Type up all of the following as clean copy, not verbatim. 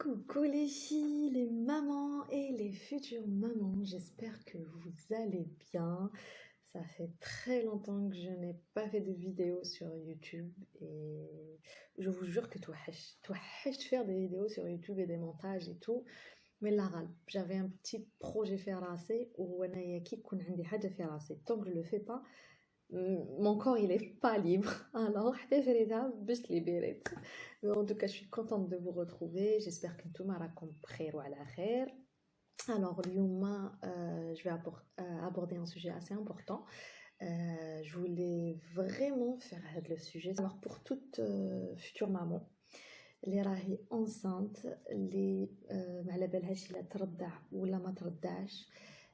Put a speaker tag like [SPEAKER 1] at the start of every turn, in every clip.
[SPEAKER 1] Coucou les filles, les mamans et les futures mamans, j'espère que vous allez bien. Ça fait très longtemps que je n'ai pas fait de vidéo sur YouTube et je vous jure que toi, de faire des vidéos sur YouTube et des montages et tout. Mais là, j'avais un petit projet faire assez ou tant que je le fais pas, mon corps il est pas libre. Alors, باش libérer. Mais en tout cas, je suis contente de vous retrouver. J'espère que tout راكم بخير وعلى خير. Alors, اليوم, je vais aborder un sujet assez important. Je voulais vraiment faire le sujet. Alors, pour toute future maman, اللي راهي enceinte, اللي ما على بالهاش إلا ترضع ولا ما ترضعش،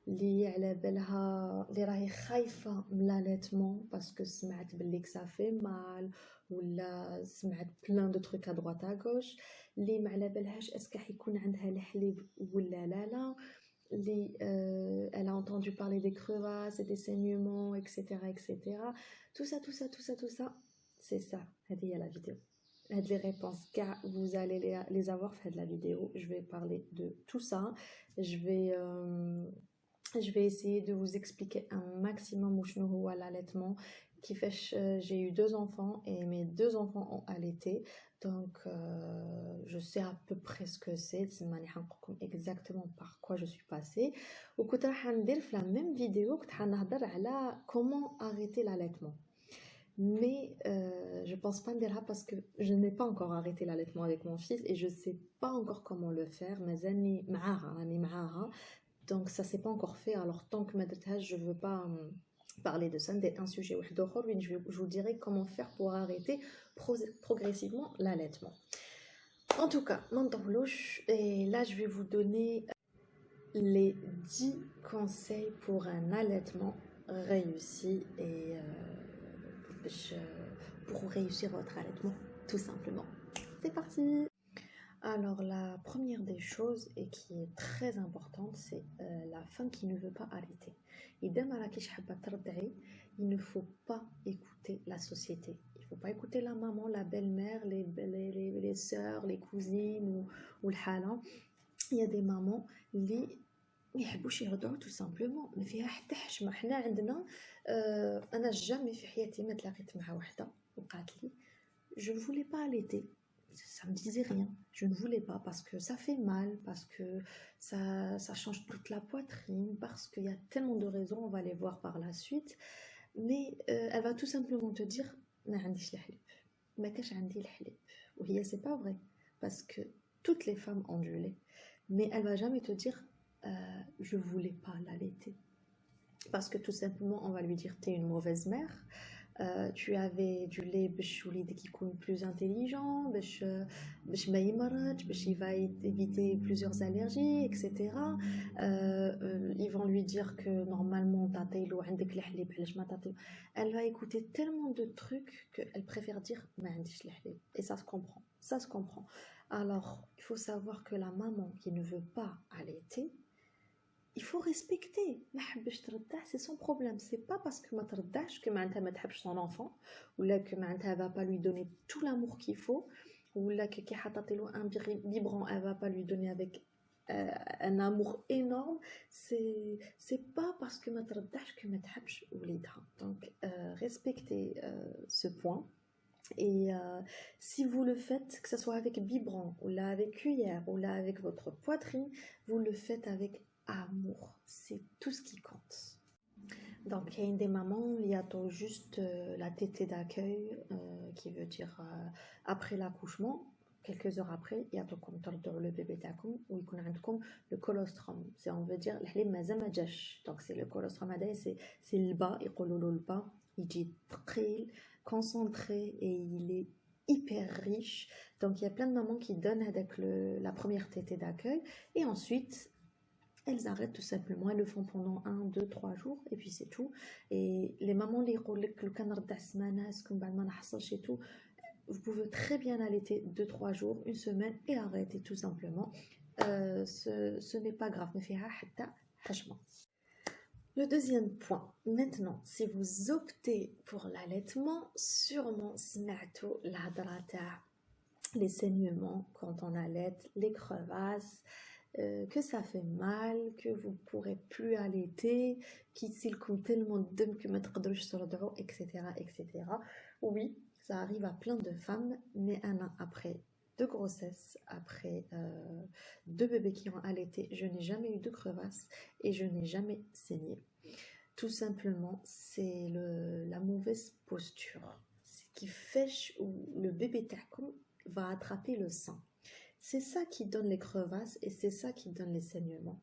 [SPEAKER 1] اللي على بالها اللي راهي خايفة من l'allaitement باسكو سمعت بلي que ça fait mal ولا سمعت plein de trucs à droite à gauche، اللي ما على بالهاش اسكو حيكون عندها الحليب ولا لا، اللي elle a entendu parler des crevasses et des saignements etc. Tout ça c'est ça. هذه هي la vidéo. Les réponses car vous allez les avoir fait de la vidéo. Je vais parler de tout ça. Je vais essayer de vous expliquer un maximum où je à l'allaitement qui fait j'ai eu 2 enfants et mes 2 enfants ont allaité, donc je sais à peu près ce que c'est exactement par quoi je suis passée. وكنت راح ندير في la même vidéo كنت حنهضر على comment arrêter l'allaitement. Mais je pense pas ndira parce que je n'ai pas encore arrêté l'allaitement avec mon fils et je sais pas encore comment le faire. مازالني معاها, donc ça s'est pas encore fait. Alors tant que ma درتهاش, je veux pas parler de ça. C'est un sujet واحد je vous dirai comment faire pour arrêter progressivement l'allaitement. En tout cas, et là je vais vous donner les 10 conseils pour un allaitement réussi et pour réussir votre allaitement, tout simplement. C'est parti! Alors, la première des choses et qui est très importante, c'est la femme qui ne veut pas allaiter. Il ne faut pas écouter la société. Il ne faut pas écouter la maman, la belle-mère, les sœurs, les cousines ou le hala. Il y a des mamans qui ما يحبوش يهضروا tout simplement. ما فيها حتى حشمه. حنا عندنا انا jamais في حياتي ما تلاقيت مع وحده وقالت لي je ne voulais pas allaiter. Ça me disait rien. Je ne voulais pas parce que ça fait mal, parce que ça change toute la poitrine, parce qu'il y a tellement de raisons, on va les voir par la suite. Mais elle va tout simplement te dire ما عنديش الحليب. ما كاش عندي الحليب. وهي c'est pas vrai parce que toutes les femmes ont du lait. Mais elle va jamais te dire je voulais pas l'allaiter. Parce que tout simplement, on va lui dire t'es une mauvaise mère. Tu avais du lait qui est plus intelligent, il va éviter plusieurs allergies, etc. Ils vont lui dire que normalement elle va écouter tellement de trucs qu'elle préfère dire et ça se comprend. Alors il faut savoir que la maman qui ne veut pas allaiter, il faut respecter. C'est son problème. C'est pas parce que que ma تحبش son enfant ou là que elle va pas lui donner tout l'amour qu'il faut ou là que un biberon elle va pas lui donner avec un amour énorme. C'est pas parce que que ما تحبش وليدها. Donc respectez ce point. Et si vous le faites, que ce soit avec biberon ou là avec cuillère ou là avec votre poitrine, vous le faites avec amour, c'est tout ce qui compte. Donc il y a une des mamans, il y a juste la tétée d'accueil qui veut dire après l'accouchement, quelques heures après, il y a le bébé takoum ou le colostrum, c'est on veut dire donc c'est le colostrum, c'est le bas, le bas, il dit très concentré et il est hyper riche. Donc il y a plein de mamans qui donnent avec la première tétée d'accueil et ensuite elles arrêtent tout simplement, elles le font pendant 1, 2, 3 jours et puis c'est tout. Et les mamans les tout, vous pouvez très bien allaiter 2-3 jours, une semaine et arrêter tout simplement. Ce n'est pas grave. Le deuxième point, maintenant, si vous optez pour l'allaitement, sûrement سمعتوا الهضرة تاع les saignements quand on allait, les crevasses, que ça fait mal, que vous ne pourrez plus allaiter, qu'il s'ilcoum tellement de que ما تقدروش ترضعوا, etc., etc. Oui, ça arrive à plein de femmes, mais après 2 grossesses, après 2 bébés qui ont allaité, je n'ai jamais eu de crevasse et je n'ai jamais saigné. Tout simplement, c'est la mauvaise posture. Ce qui fait où le bébé tacoum va attraper le sein. C'est ça qui donne les crevasses et c'est ça qui donne les saignements.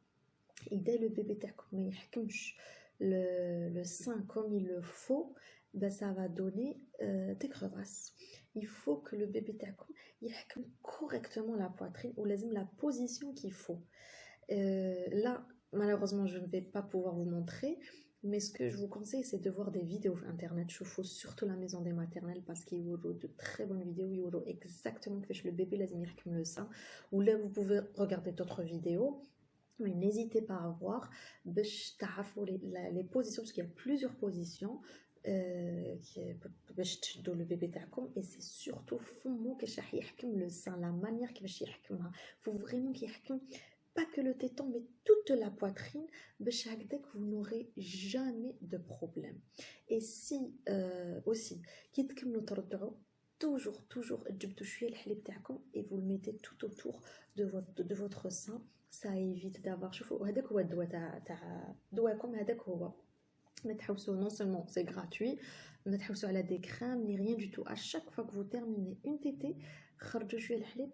[SPEAKER 1] Et dès le bébé tacoum ne يحكمش le sein comme il le faut, ben ça va donner des crevasses. Il faut que le bébé tacoum يحكم correctement la poitrine ou la position qu'il faut. Là, malheureusement, je ne vais pas pouvoir vous montrer. Mais ce que je vous conseille, c'est de voir des vidéos internet. Je vous surtout la maison des maternelles parce qu'il y a de très bonnes vidéos. Il y a exactement que fait le bébé lazimir comme le sein. Ou là, vous pouvez regarder d'autres vidéos. Mais n'hésitez pas à voir les positions, parce qu'il y a plusieurs positions باش تشدوا le bébé تاعكم. Et c'est surtout فمو كيفاش راح يحكم le sein, la manière كيفاش يحكمها. Faut vraiment qu'il يحكم pas que le téton, mais toute la poitrine, vous n'aurez jamais de problème. Et si, aussi, toujours, et vous le mettez tout autour de votre sein, ça évite d'avoir non seulement c'est gratuit, mais des crèmes ni rien du tout. À chaque fois que vous terminez une tétée,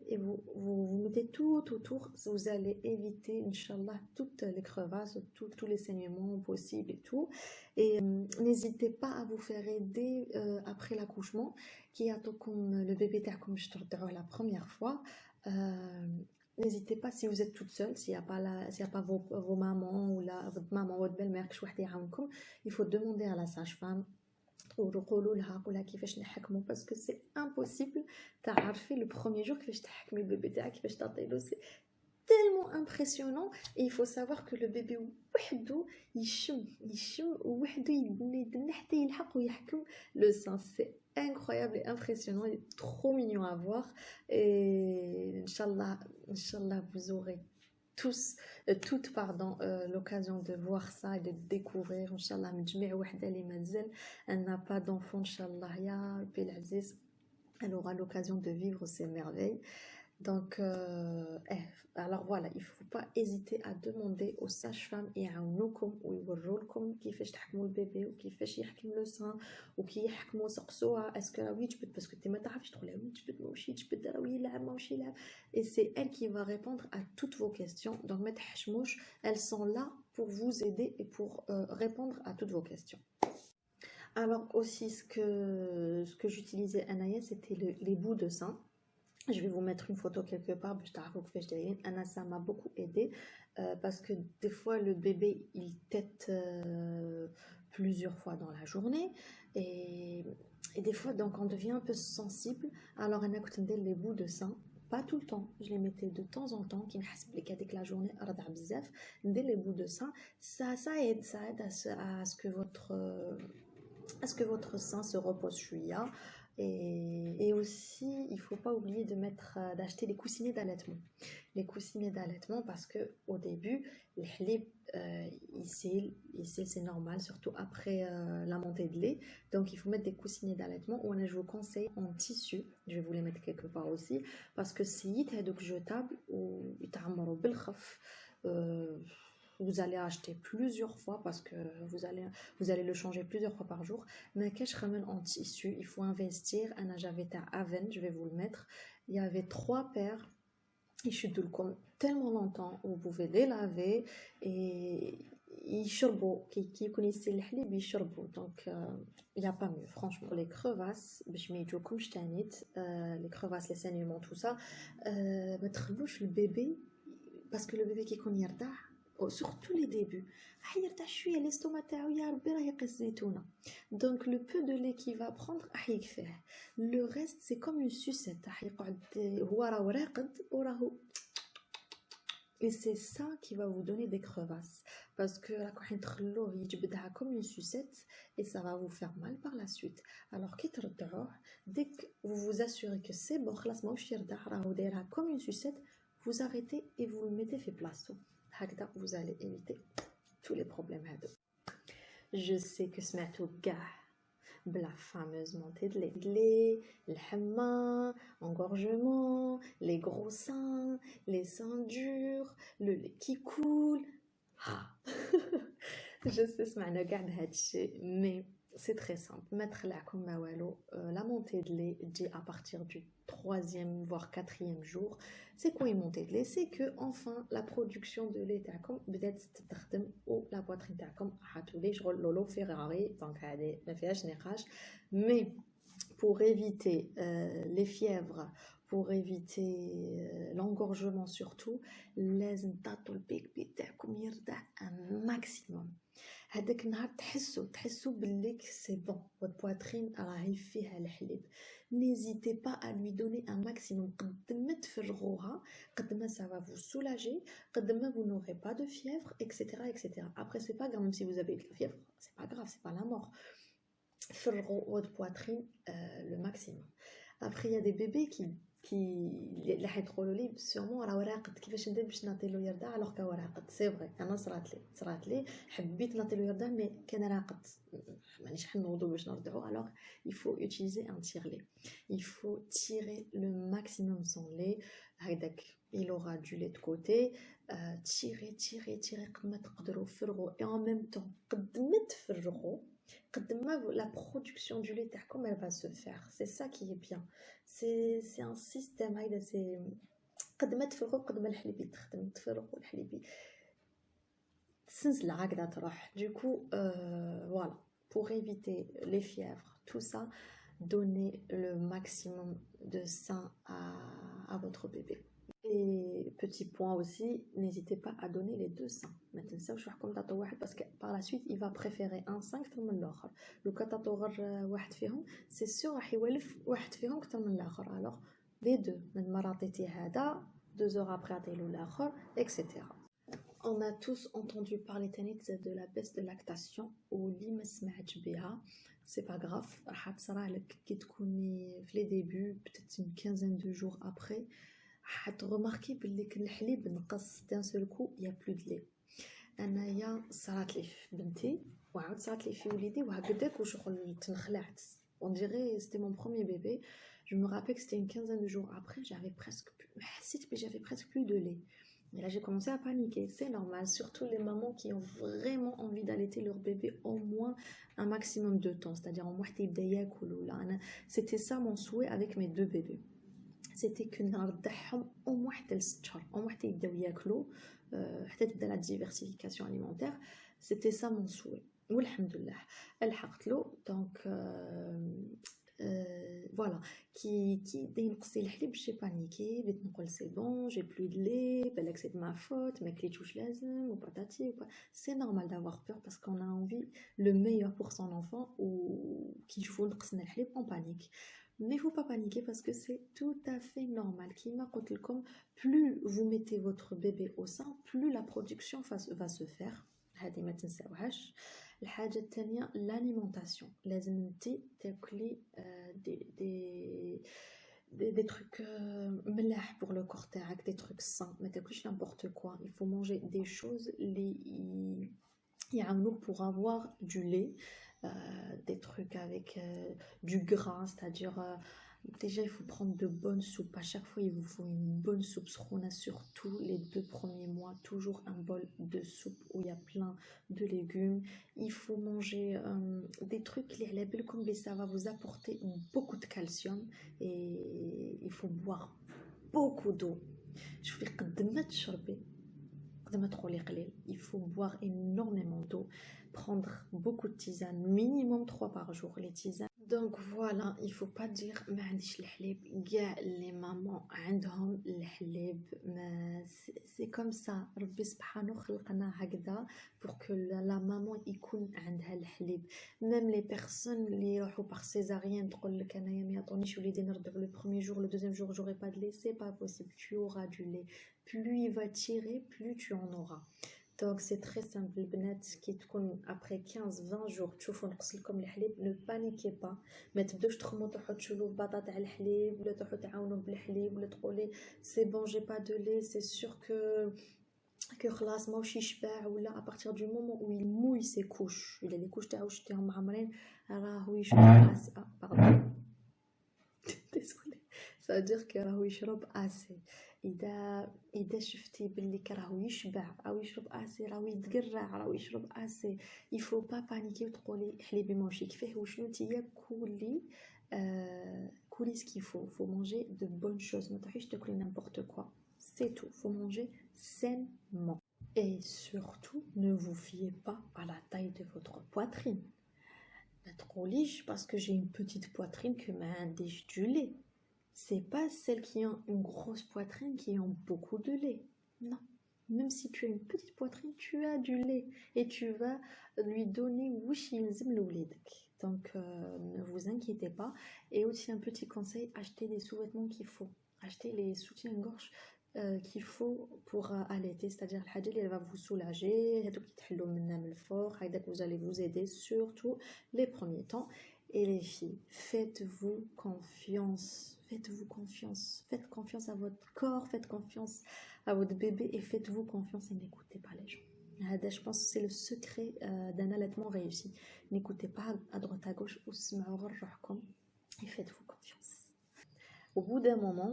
[SPEAKER 1] et vous mettez tout autour, vous allez éviter, Inch'Allah, toutes les crevasses, tous les saignements possibles et tout. Et n'hésitez pas à vous faire aider après l'accouchement, qui a comme le bébé comme je la première fois. N'hésitez pas, si vous êtes toute seule, s'il n'y a pas vos mamans ou votre maman ou votre belle-mère, il faut demander à la sage-femme parce que c'est impossible. Le premier jour que je le bébé, c'est tellement impressionnant. Et il faut savoir que le bébé le sein, c'est incroyable et impressionnant, il est trop mignon à voir. Et Inch'Allah, vous aurez toutes l'occasion de voir ça et de découvrir. Inch'Allah, elle n'a pas d'enfant, Inch'Allah, ya Rabbil Aziz, elle aura l'occasion de vivre ces merveilles. Donc, alors voilà, il ne faut pas hésiter à demander aux sages-femmes et à nous ou qui fait le bébé ou qui fait le sein ou qui يحكموا سقسوها est-ce que oui tu peux parce que tu ما تعرفش تقول oui tu peux تمشي tu peux dire oui là ماشي là, et c'est elle qui va répondre à toutes vos questions. Donc ما تحشموش, elles sont là pour vous aider et pour répondre à toutes vos questions. Alors aussi ce que j'utilisais Anaya, c'était les bouts de sein. Je vais vous mettre une photo quelque part, ça m'a beaucoup aidé parce que des fois le bébé il tète plusieurs fois dans la journée et des fois donc on devient un peu sensible. Alors on a les bouts de sein, pas tout le temps, je les mettais de temps en temps, qui me حسب qu'avec la journée les bouts de sein, ça aide à ce que votre sein se repose chouïa. Et aussi, il ne faut pas oublier d'acheter des coussinets d'allaitement. Les coussinets d'allaitement parce qu'au début, le halib, c'est normal, surtout après la montée de lait. Donc, il faut mettre des coussinets d'allaitement ou je vous conseille en tissu. Je vais vous les mettre quelque part aussi parce que c'est jetable ou vous allez acheter plusieurs fois parce que vous allez le changer plusieurs fois par jour. Mais qu'est-ce que je ramène en tissu? Il faut investir. J'avais à Aven, je vais vous le mettre. Il y avait 3 paires. Et je suis tellement longtemps. Vous pouvez les laver et يشربوا qui connaissent le halib يشربوا. Donc il n'y a pas mieux franchement. Les crevasses باش ما يجوكمش تانيت, les crevasses, les saignements, tout ça, ما تخلوش le bébé parce que le bébé qui يكون يرضع surtout les débuts, donc le peu de lait qu'il va prendre, le reste c'est comme une sucette, Et c'est ça qui va vous donner des crevasses. Parce que la comme une sucette et ça va vous faire mal par la suite. Alors, dès que vous vous assurez que c'est bon, comme une sucette, vous arrêtez et vous le mettez fait place. Vous allez éviter tous les problèmes. Je sais que ce matin, la fameuse montée de lait, le hamma, engorgement, les gros seins, les seins durs, le lait qui coule. Ah. Je sais ce matin, mais c'est très simple. Mettre la montée de lait dit à partir du 3e voire 4e jour. C'est quoi une montée de lait? C'est que enfin la production de lait ou la poitrine تاعكم حتولي شغل لولو فيراري دونك هذه ما فيهاش نقاش. Mais pour éviter les fièvres, pour éviter l'engorgement surtout, لازم تعطوا البيبي تاعكم يرضع un maximum. هذاك النهار تحسوا باللي سي بون votre poitrine راهي فيها الحليب. N'hésitez pas à lui donner un maximum. قد ما تفرغوها قد ما ça va vous soulager, قد ما vous n'aurez pas de fièvre, etc. Après c'est pas grave, même si vous avez de la fièvre, c'est pas grave, c'est pas la mort. فرغوا votre poitrine le maximum. Après il y a des bébés qui اللي حيدخلوا لي sûrement راه راقد كيفاش ندير باش نعطيلو يرضع alors كا راقد. سي فري انا صرات لي حبيت نعطيلو يرضع مي كان راقد مانيش حنوضو باش نرضعو. alors il faut utiliser un tire-lait. Il faut tirer le maximum son lait. هكذاك il aura du lait de côté. tirer قد ما تقدروا فرغوا et en même temps قد ما تفرغوا قد ما la production du lait تاعكم elle va se faire. C'est ça qui est bien. C'est un système هيدا c'est قد ما تفرغوا قد ما الحليب يتخدم. تفرغوا الحليب السنسلة هكذا تروح. Du coup voilà, pour éviter les fièvres tout ça, donnez le maximum de sein à votre bébé. Et petit point aussi, n'hésitez pas à donner les deux seins. Parce que par la suite, il va préférer un sein que l'autre. Le c'est sûr que alors les deux, 2 heures après, etc. On a tous entendu parler de la baisse de lactation ou c'est pas grave. Les débuts, peut-être une quinzaine de jours après, remarquez que الحليب نقص d'un seul coup, il y a plus de lait. انايا صارت لي في بنتي وعاود صارت لي في وليدي وهكذاك وشغل تنخلعت. On dirait c'était mon premier bébé. Je me rappelle que c'était une quinzaine de jours après, j'avais presque plus de lait. Et là j'ai commencé à paniquer. C'est normal, surtout les mamans qui ont vraiment envie d'allaiter leur bébé au moins un maximum de temps, c'est-à-dire en moitié d'ayek ou là. C'était ça mon souhait avec mes 2 bébés. C'était que نرضعهم au moins حتى ل6 شهور au moins حتى يبداو ياكلوا حتى تبدا la diversification alimentaire. C'était ça mon souhait والحمد لله لحقت له. Donc voilà, qui ينقصي الحليب j'ai paniqué بغيت نقول c'est bon, j'ai plus de lait, بالك c'est de ma faute, ما كليتوش لازم وباتاتي. C'est normal d'avoir peur parce qu'on a envie le meilleur pour son enfant ou كي يشوفوا نقصنا الحليب on panique. Mais il ne faut pas paniquer parce que c'est tout à fait normal. Plus vous mettez votre bébé au sein, plus la production va se faire. L'alimentation. لازم تاكلي des trucs ملاح pour le corps تاعك, des trucs sains. Mais تاكليش n'importe quoi. Il faut manger des choses pour avoir du lait. Des trucs avec du gras, c'est-à-dire déjà il faut prendre de bonnes soupes. À chaque fois il vous faut une bonne soupe srona, surtout les 2 premiers mois, toujours un bol de soupe où il y a plein de légumes. Il faut manger des trucs comme ça va vous apporter beaucoup de calcium et il faut boire beaucoup d'eau. Je fais il faut boire énormément d'eau, prendre beaucoup de tisanes, minimum 3 par jour. Les tisanes Donc voilà, il faut pas dire ما عنديش الحليب. كاع les mamans عندهم الحليب. C'est comme ça. ربي سبحانه خلقنا هكذا pour que la maman يكون عندها الحليب. Même les personnes اللي يروحوا par césarienne تقول لك انايا ما يعطونيش وليدي نرضع le premier jour, le deuxième jour j'aurai pas de lait, c'est pas possible. Tu auras du lait. Plus il va tirer, plus tu en auras. Donc c'est très simple. البنات كي تكون après 15-20 jours تشوفوا نقص لكم الحليب, ne paniquez pas. ما تبداوش تخمو تروحوا تشوفوا البطاطا تاع الحليب ولا تروحوا تعاونوا بالحليب ولا تقولي c'est bon j'ai pas de lait, c'est sûr que خلاص ماوش يشبع. ولا à partir du moment où il mouille ses couches, il a les couches تاعو شتيهم معمرين راهو يشرب pardon désolé, ça veut dire que راهو يشرب assez. إذا شفتي باللي راهو يشبع أو يشرب آسي راهو يتقرع راهو يشرب آسي, il faut pas paniquer وتقولي حليبي ماشي كيفاه وشنو نتيا. كولي ce qu'il faut manger de bonnes choses, ما تروحيش تاكلي n'importe quoi, c'est tout. Faut manger sainement et surtout ne vous fiez pas à la taille de votre poitrine. ما تقوليش parce que j'ai une petite poitrine que ما عنديش du lait. C'est pas celles qui ont une grosse poitrine qui ont beaucoup de lait. Non. Même si tu as une petite poitrine, tu as du lait. Et tu vas lui donner wish yilzem l'ouledek. Donc, ne vous inquiétez pas. Et aussi un petit conseil, achetez les sous-vêtements qu'il faut. Achetez les soutiens-gorge qu'il faut pour allaiter. C'est-à-dire, elle va vous soulager. Vous allez vous aider, surtout les premiers temps. Et les filles, faites-vous confiance. Faites-vous confiance. Faites confiance à votre corps, faites confiance à votre bébé et faites-vous confiance et n'écoutez pas les gens. Je pense que c'est le secret d'un allaitement réussi. N'écoutez pas à droite à gauche et faites-vous confiance. Au bout d'un moment,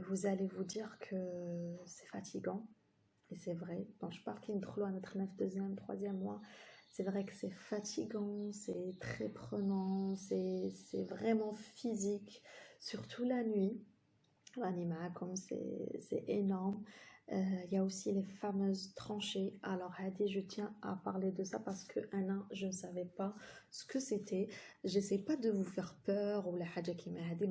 [SPEAKER 1] vous allez vous dire que c'est fatigant. Et c'est vrai. Bon, je parle qu'il y a à notre 9, 2e, 3e mois. C'est vrai que c'est fatigant, c'est très prenant, c'est vraiment physique, surtout la nuit. L'anima, comme c'est énorme. Il y a aussi les fameuses tranchées. Alors, Hadi, je tiens à parler de ça parce que je ne savais pas ce que c'était. J'essaie pas de vous faire peur ou la haja qui m'a Hadi,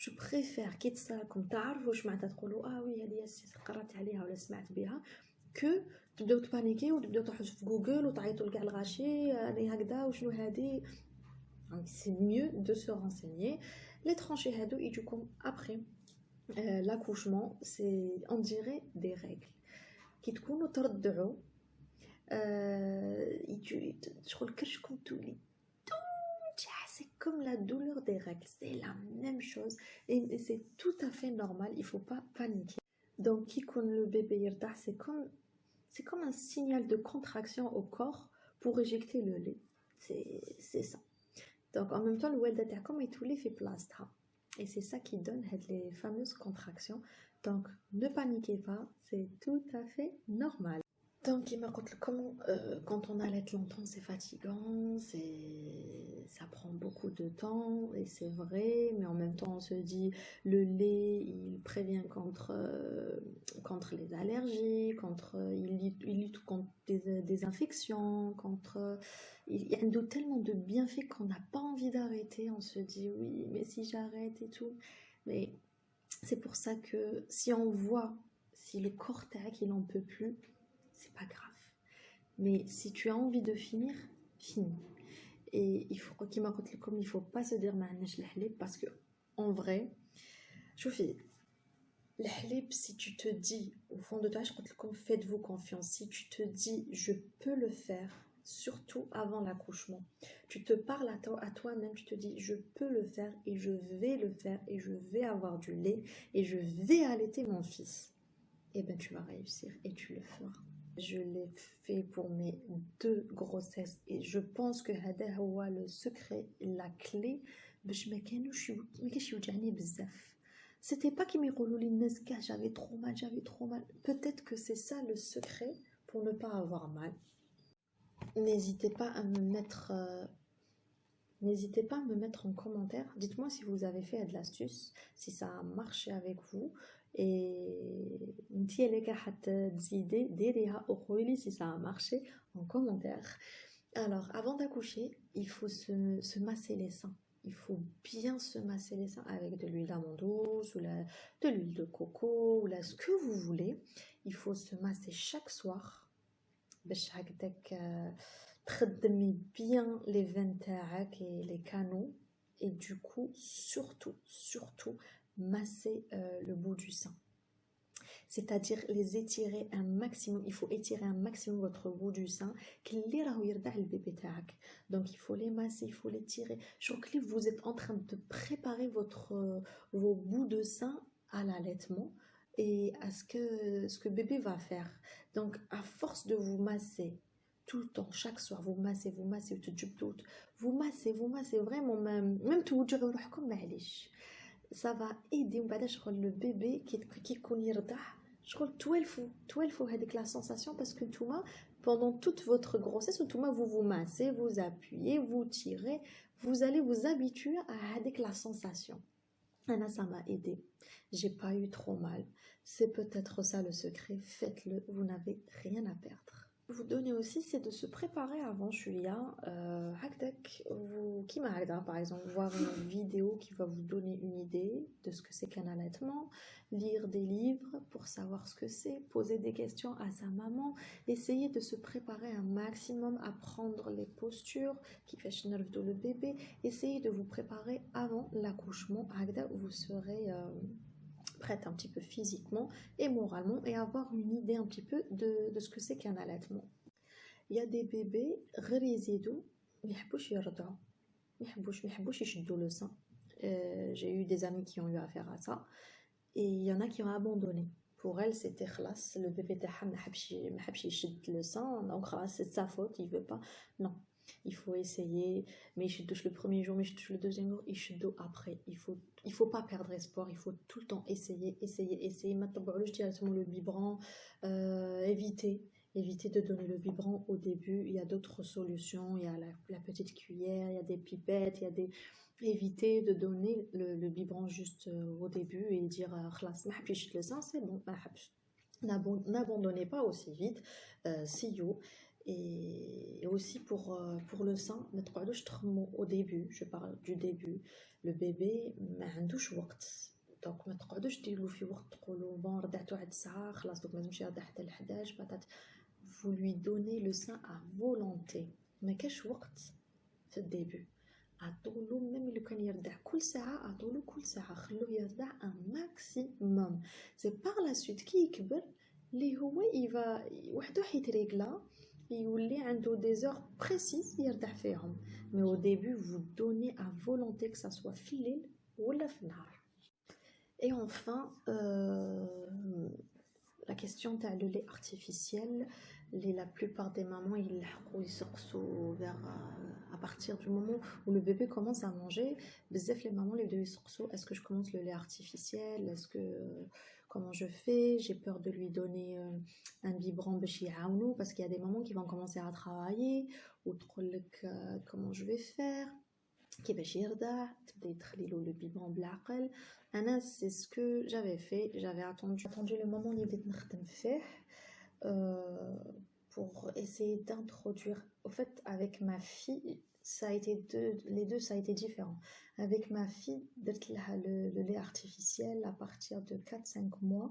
[SPEAKER 1] je préfère quitte ça comme تعرفوا واش معناتها تقولوا oui هذه قرأت عليها ولا سمعت بها que تبداو تبانيكي وتبداو تروحوا في جوجل وتعيطوا لكاع الغاشي راني هكذا وشنو هادي. C'est mieux de se renseigner. Les tranchées هادو يجوكم après l'accouchement, c'est on dirait des règles كي تكونوا ترضعوا شغل كرشكم تولي. C'est comme la douleur des règles, c'est la même chose et c'est tout à fait normal, il faut pas paniquer. Donc quand le bébé يرضع, c'est comme un signal de contraction au corps pour éjecter le lait. C'est ça. Donc en même temps, le welda تاعكم يتولي في بلاصتها. Et c'est ça qui donne les fameuses contractions. Donc ne paniquez pas, c'est tout à fait normal. Donc quand on allait longtemps, c'est fatigant, ça prend beaucoup de temps et c'est vrai, mais en même temps on se dit le lait il prévient contre les allergies, il lutte contre des infections, il y a tellement de bienfaits qu'on n'a pas envie d'arrêter. On se dit oui mais si j'arrête et tout, mais c'est pour ça que si on voit si le corps il en peut plus, c'est pas grave. Mais si tu as envie de finir, finis. Et il faut pas se dire parce que en vrai, le halib, si tu te dis au fond de toi, faites-vous confiance. Si tu te dis je peux le faire, surtout avant l'accouchement, tu te parles à toi-même, tu te dis je peux le faire et je vais le faire et je vais avoir du lait et je vais allaiter mon fils. Et ben tu vas réussir et tu le feras. Je l'ai fait pour mes 2 grossesses et je pense que هذا هو le secret, la clé باش ما كانش يوجعني بزاف. C'était pas qu'ils m'يقولوا لي الناس كاع j'avais trop mal. Peut-être que c'est ça le secret pour ne pas avoir mal. N'hésitez pas à me mettre en commentaire. Dites-moi si vous avez fait de l'astuce, si ça a marché avec vous. Et si ça a marché, en commentaire. Alors, avant d'accoucher, il faut se masser les seins. Il faut bien se masser les seins avec de l'huile d'amande douce ou de l'huile de coco ou ce que vous voulez. Il faut se masser chaque soir. باش هكداك تخدمي bien les veines تاعك et les canaux. Et du coup, surtout, masser le bout du sein. C'est-à-dire les étirer un maximum. Il faut étirer un maximum votre bout du sein. Donc il faut les masser, il faut les tirer. Je crois que vous êtes en train de préparer vos bouts de sein à l'allaitement et à ce que bébé va faire. Donc à force de vous masser tout le temps, chaque soir, vous massez, vous massez vraiment, même tout ça va aider le bébé qui connaît je crois توالفوا هذيك la sensation parce que Touma, pendant toute votre grossesse, Touma, vous vous massez, vous appuyez, vous tirez, vous allez vous habituer à avec la sensation. Anna, ça m'a aidé. J'ai pas eu trop mal. C'est peut-être ça le secret. Faites-le, vous n'avez rien à perdre. Vous donner aussi, c'est de se préparer avant Julia. Qui m'a par exemple, voir une vidéo qui va vous donner une idée de ce que c'est qu'un allaitement, lire des livres pour savoir ce que c'est, poser des questions à sa maman, essayer de se préparer un maximum à prendre les postures qui fait le bébé, essayer de vous préparer avant l'accouchement. Vous serez prête un petit peu physiquement et moralement et avoir une idée un petit peu de ce que c'est qu'un allaitement. Il y a des bébés résidus, ما يحبوش يشدوا le sein. J'ai eu des amis qui ont eu affaire à ça et il y en a qui ont abandonné. Pour elle, c'était خلاص, le bébé تاعها ما حبش يشد le sein, donc خلاص, c'est de sa faute, il veut pas. Non. Il faut essayer, mais je touche le premier jour, mais je touche le deuxième jour, et je touche après. Il faut pas perdre espoir, il faut tout le temps essayer. Maintenant, je dirais le biberon, éviter de donner le biberon au début. Il y a d'autres solutions, il y a la petite cuillère, il y a des pipettes, éviter de donner le biberon juste au début et dire le sein, c'est bon, n'abandonnez pas aussi vite, et aussi pour le sein, au début, je parle du début, le bébé ما عندوش وقت. Donc ما تقعدوش ديروا في وقت تقولوا بون رضعتو عاد الساعه خلاص دوك ما لازمش يرضع حتى ل 11 بطاط. Vous lui donnez le sein à volonté. ما كاش وقت في الديبي. عطولو ميم لو كان يرضع كل ساعه عطولو كل ساعه خلوه يرضع un maximum. C'est par la suite كي يكبر اللي هو يبا وحده حيتريغلا يولي عنده des heures précises يرضع فيهم. Mais au début vous donnez à volonté que ça soit في الليل ولا في النهار. Et enfin la question تاع le lait artificiel. La plupart des mamans ils sortent vers à partir du moment où le bébé commence à manger. Bzaf les mamans les deux sortent. Est-ce que je commence le lait artificiel? Est-ce que comment je fais? J'ai peur de lui donner un biberon parce qu'il y a des mamans qui vont commencer à travailler ou trop comment je vais faire. كيفاش يرضع تبداي تدخلي له le biberon بالعقل. انا c'est ce que j'avais fait. J'avais attendu le moment اللي بديت نخدم فيه pour essayer d'introduire. Au fait, avec ma fille, ça a été les deux, ça a été différent. Avec ma fille, le lait artificiel à partir de 4-5 mois.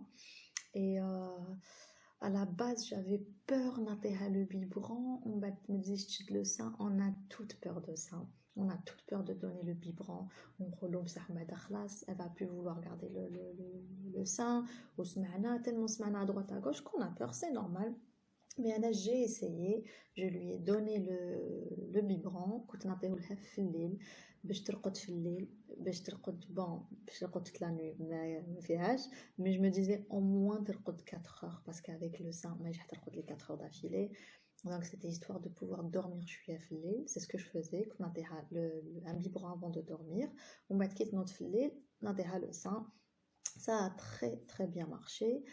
[SPEAKER 1] Et à la base, j'avais peur d'intégrer le biberon. On me disait le sein, on a toute peur de ça. On a toute peur de donner le biberon. Elle va plus vouloir garder le sein. Ou tellement à droite à gauche qu'on a peur, c'est normal. Mais là, j'ai essayé, je lui ai donné le biberon. كنت نعطيهولها في الليل باش ترقد في الليل باش ترقد باش ترقد toute la nuit ما فيهاش. Mais je me disais au moins ترقد 4 heures parce qu'avec le sein ما يجي ترقد les 4 heures d'affilée. Donc c'était histoire de pouvoir dormir في الليل. C'est ce que je faisais. كنت نعطيها un biberon avant de dormir. ومن بعد كي تنوض في الليل نعطيها le sein. Ça a très très bien marché.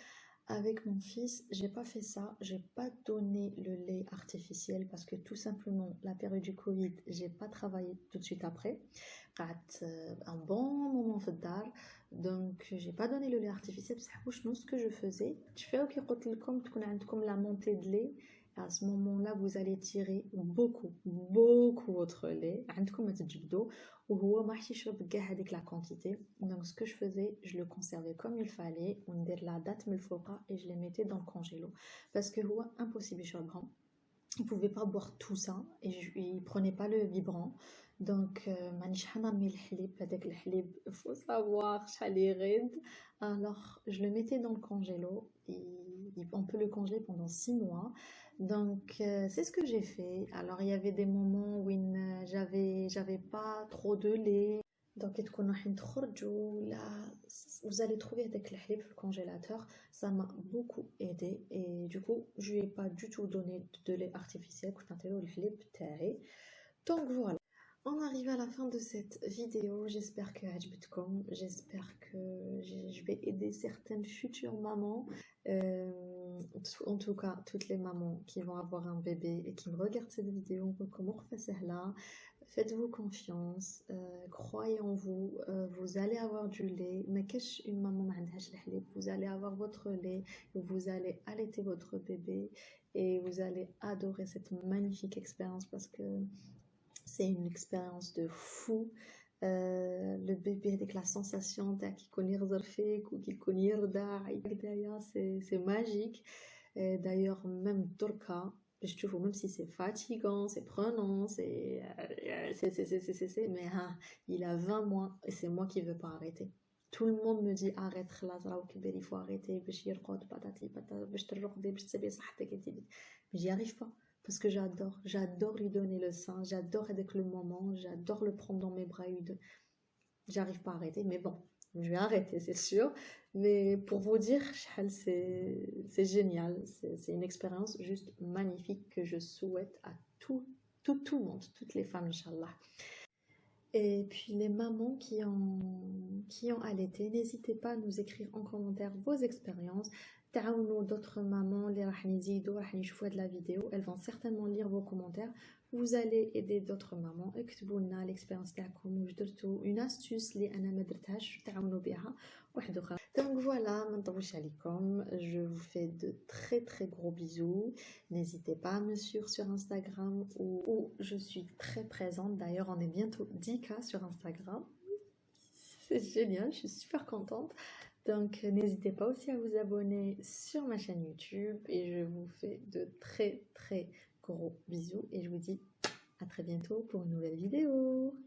[SPEAKER 1] Avec mon fils, j'ai pas fait ça, j'ai pas donné le lait artificiel parce que tout simplement la période du Covid, j'ai pas travaillé tout de suite après. Un bon moment في الدار, donc j'ai pas donné le lait artificiel. Ce que je faisais, je fais OK قلت لكم تكون عندكم la montée de lait À ce moment-là, vous allez tirer beaucoup, beaucoup votre lait. عندكم ما تجبدوا وهو ما راح يشرب كاع هذيك la quantité. Donc ce que je faisais, je le conservais comme il fallait وندير la date من الفوقة et je les mettais dans le congélo parce que هو impossible يشربهم. Il pouvait pas boire tout ça et il prenait pas le biberon. Donc مانيش حنرمي الحليب هذاك الحليب faut savoir شحال يغيد. Alors je le mettais dans le congélo et on peut le congeler pendant 6 mois. Donc c'est ce que j'ai fait. Alors il y avait des moments où j'avais pas trop de lait. Donc تكونوا رايحين تخرجوا لا vous allez trouver هذاك الحليب في الكونجيلاتور. Ça m'a beaucoup aidé et du coup je lui ai pas du tout donné de lait artificiel كنت نعطيله الحليب تاعي. Donc voilà. On arrive à la fin de cette vidéo, j'espère que عجبتكم, j'espère que je vais aider certaines futures mamans, en tout cas toutes les mamans qui vont avoir un bébé et qui me regardent cette vidéo, faites-vous confiance, croyez en vous, vous allez avoir du lait, mais qu'est-ce une maman ما عندهاش الحليب, vous allez avoir votre lait, vous allez allaiter votre bébé et vous allez adorer cette magnifique expérience parce que c'est une expérience de fou. Le bébé avec la sensation c'est magique. D'ailleurs même Dorka, je trouve, même si c'est fatigant, c'est prenant, mais il a 20 mois et c'est moi qui veux pas arrêter. Tout le monde me dit arrête خلاص راهو كبير, il faut arrêter باش يرقد patati patata باش ترقدي باش تسبي صحتك. Mais j'y arrive pas. Parce que j'adore lui donner le sein, j'adore avec le moment, j'adore le prendre dans mes bras. J'arrive pas à arrêter, mais bon, je vais arrêter, c'est sûr. Mais pour vous dire, c'est génial, c'est une expérience juste magnifique que je souhaite à tout le monde, toutes les femmes, Inch'Allah. Et puis les mamans qui ont allaité, n'hésitez pas à nous écrire en commentaire vos expériences. D'autres mamans de la vidéo, elles vont certainement lire vos commentaires. Vous allez aider d'autres mamans. اكتبوا لنا l'expérience تاعكم واش درتوا, une astuce اللي انا ما درتهاش تعاونوا بها واحد اخرى. Donc voilà, ما نطولش عليكم, je vous fais de très très gros bisous. N'hésitez pas à me suivre sur Instagram où je suis très présente. D'ailleurs, on est bientôt 10K sur Instagram. C'est génial, je suis super contente. Donc n'hésitez pas aussi à vous abonner sur ma chaîne YouTube et je vous fais de très très gros bisous et je vous dis à très bientôt pour une nouvelle vidéo.